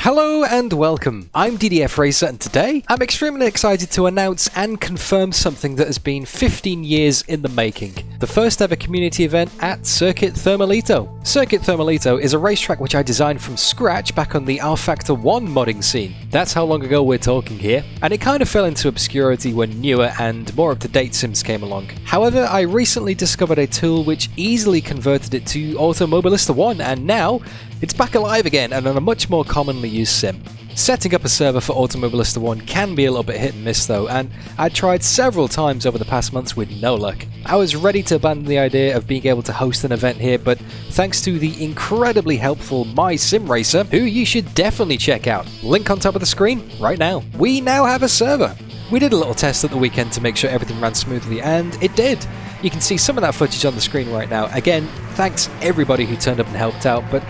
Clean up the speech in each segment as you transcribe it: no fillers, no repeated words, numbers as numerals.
Hello and welcome, I'm DDF Racer and today I'm extremely excited to announce and confirm something that has been 15 years in the making. The first ever community event at CIRCUIT THERMALITO. CIRCUIT THERMALITO is a racetrack which I designed from scratch back on the rFactor 1 modding scene. That's how long ago we're talking here, and it kind of fell into obscurity when newer and more up-to-date sims came along. However, I recently discovered a tool which easily converted it to Automobilista 1 and now it's back alive again and on a much more commonly used sim. Setting up a server for Automobilista 1 can be a little bit hit and miss though, and I tried several times over the past months with no luck. I was ready to abandon the idea of being able to host an event here, but thanks to the incredibly helpful MySimRacer, who you should definitely check out, link on top of the screen right now, we now have a server. We did a little test at the weekend to make sure everything ran smoothly, and it did. You can see some of that footage on the screen right now. Again, thanks everybody who turned up and helped out, but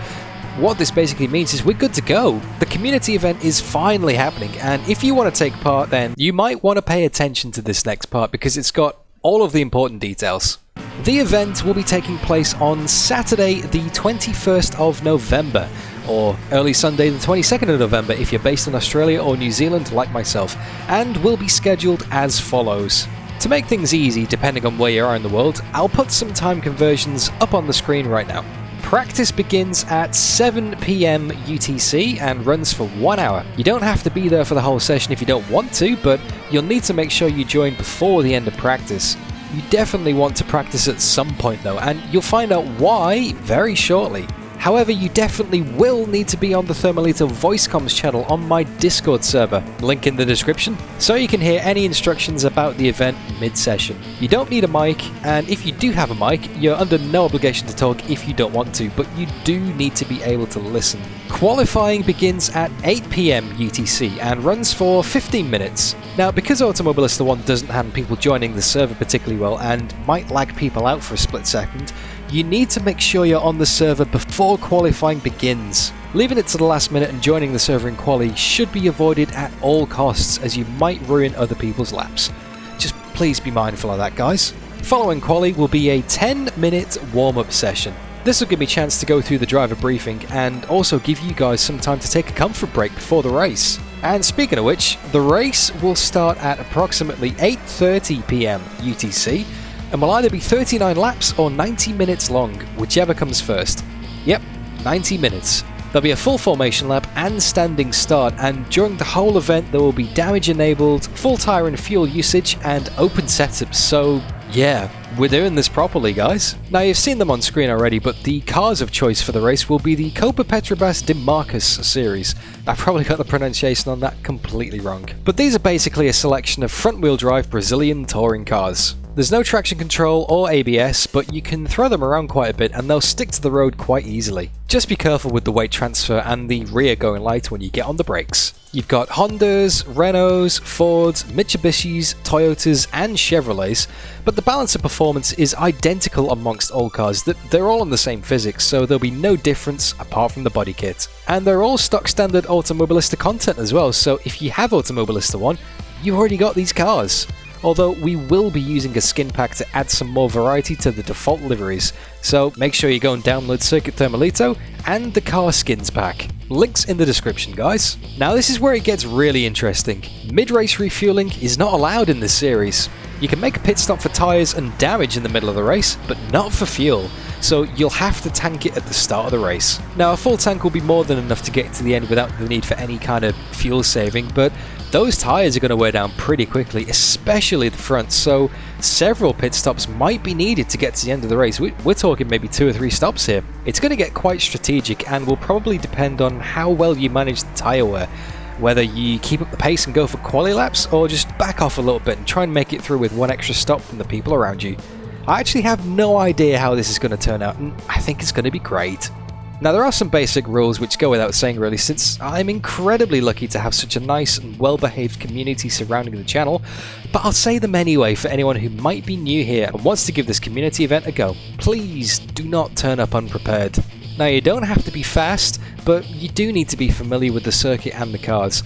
what this basically means is we're good to go. The community event is finally happening, and if you want to take part, then you might want to pay attention to this next part because it's got all of the important details. The event will be taking place on Saturday the 21st of November, or early Sunday the 22nd of November if you're based in Australia or New Zealand like myself, and will be scheduled as follows. To make things easy, depending on where you are in the world, I'll put some time conversions up on the screen right now. Practice begins at 7 PM UTC and runs for 1 hour. You don't have to be there for the whole session if you don't want to, but you'll need to make sure you join before the end of practice. You definitely want to practice at some point though, and you'll find out why very shortly. However, you definitely will need to be on the Thermalito voice comms channel on my Discord server, link in the description, so you can hear any instructions about the event mid-session. You don't need a mic, and if you do have a mic, you're under no obligation to talk if you don't want to, but you do need to be able to listen. Qualifying begins at 8 PM UTC and runs for 15 minutes. Now, because Automobilista 1 doesn't have people joining the server particularly well and might lag people out for a split second, you need to make sure you're on the server before qualifying begins. Leaving it to the last minute and joining the server in quali should be avoided at all costs, as you might ruin other people's laps. Just please be mindful of that, guys. Following quali will be a 10-minute warm-up session. This will give me a chance to go through the driver briefing and also give you guys some time to take a comfort break before the race. And speaking of which, the race will start at approximately 8:30 PM UTC and will either be 39 laps or 90 minutes long, whichever comes first. Yep, 90 minutes. There'll be a full formation lap and standing start, and during the whole event there will be damage enabled, full tyre and fuel usage, and open setups, so yeah, we're doing this properly, guys. Now, you've seen them on screen already, but the cars of choice for the race will be the Copa Petrobras de Marcas series. I probably got the pronunciation on that completely wrong. But these are basically a selection of front-wheel drive Brazilian touring cars. There's no traction control or ABS, but you can throw them around quite a bit and they'll stick to the road quite easily. Just be careful with the weight transfer and the rear going light when you get on the brakes. You've got Hondas, Renaults, Fords, Mitsubishis, Toyotas and Chevrolets, but the balance of performance is identical amongst all cars. They're all on the same physics, so there'll be no difference apart from the body kit. And they're all stock standard Automobilista content as well, so if you have Automobilista 1, you already got these cars. Although we will be using a skin pack to add some more variety to the default liveries, so make sure you go and download CIRCUIT THERMALITO and the car skins pack. Links in the description, guys. Now this is where it gets really interesting. Mid-race refueling is not allowed in this series. You can make a pit stop for tyres and damage in the middle of the race, but not for fuel, so you'll have to tank it at the start of the race. Now, a full tank will be more than enough to get to the end without the need for any kind of fuel saving, but those tyres are going to wear down pretty quickly, especially the front, so several pit stops might be needed to get to the end of the race. We're talking maybe 2 or 3 stops here. It's going to get quite strategic and will probably depend on how well you manage the tyre wear. Whether you keep up the pace and go for quali laps, or just back off a little bit and try and make it through with one extra stop from the people around you. I actually have no idea how this is going to turn out, and I think it's going to be great. Now, there are some basic rules which go without saying really, since I'm incredibly lucky to have such a nice and well-behaved community surrounding the channel, but I'll say them anyway for anyone who might be new here and wants to give this community event a go. Please do not turn up unprepared. Now, you don't have to be fast, but you do need to be familiar with the circuit and the cars.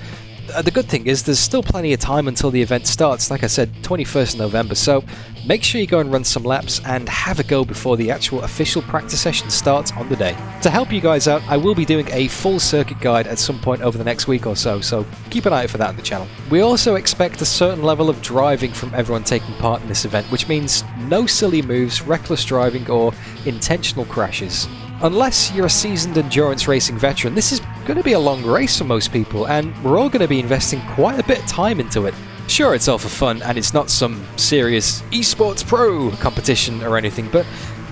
the good thing is there's still plenty of time until the event starts, like I said, 21st of November, so make sure you go and run some laps and have a go before the actual official practice session starts on the day. To help you guys out, I will be doing a full circuit guide at some point over the next week or so keep an eye out for that on the channel. We also expect a certain level of driving from everyone taking part in this event, which means no silly moves, reckless driving, or intentional crashes. Unless you're a seasoned endurance racing veteran, this is going to be a long race for most people, and we're all going to be investing quite a bit of time into it. Sure, it's all for fun, and it's not some serious esports pro competition or anything, but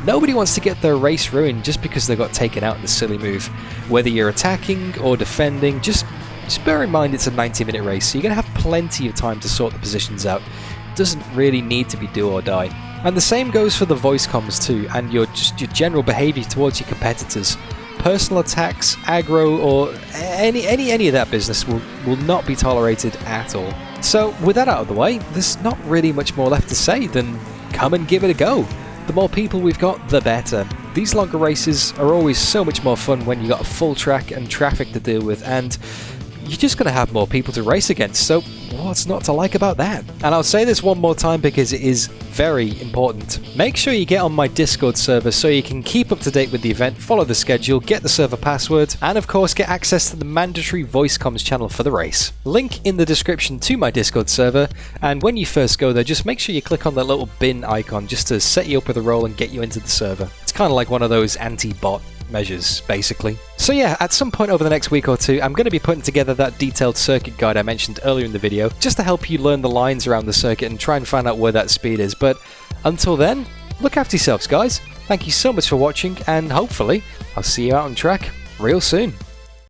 nobody wants to get their race ruined just because they got taken out in a silly move. Whether you're attacking or defending, just bear in mind it's a 90-minute race, so you're going to have plenty of time to sort the positions out. It doesn't really need to be do or die. And the same goes for the voice comms too, and your general behaviour towards your competitors. Personal attacks, aggro, or any of that business will not be tolerated at all. So with that out of the way, there's not really much more left to say than come and give it a go. The more people we've got, the better. These longer races are always so much more fun when you got a full track and traffic to deal with, and you're just going to have more people to race against, so what's not to like about that? And I'll say this one more time because it is very important. Make sure you get on my Discord server so you can keep up to date with the event, follow the schedule, get the server password, and of course get access to the mandatory voice comms channel for the race. Link in the description to my Discord server, and when you first go there, just make sure you click on that little bin icon just to set you up with a role and get you into the server. It's kind of like one of those anti-bot measures, basically. So yeah, at some point over the next week or two, I'm going to be putting together that detailed circuit guide I mentioned earlier in the video, just to help you learn the lines around the circuit and try and find out where that speed is. But until then, look after yourselves, guys. Thank you so much for watching, and hopefully I'll see you out on track real soon.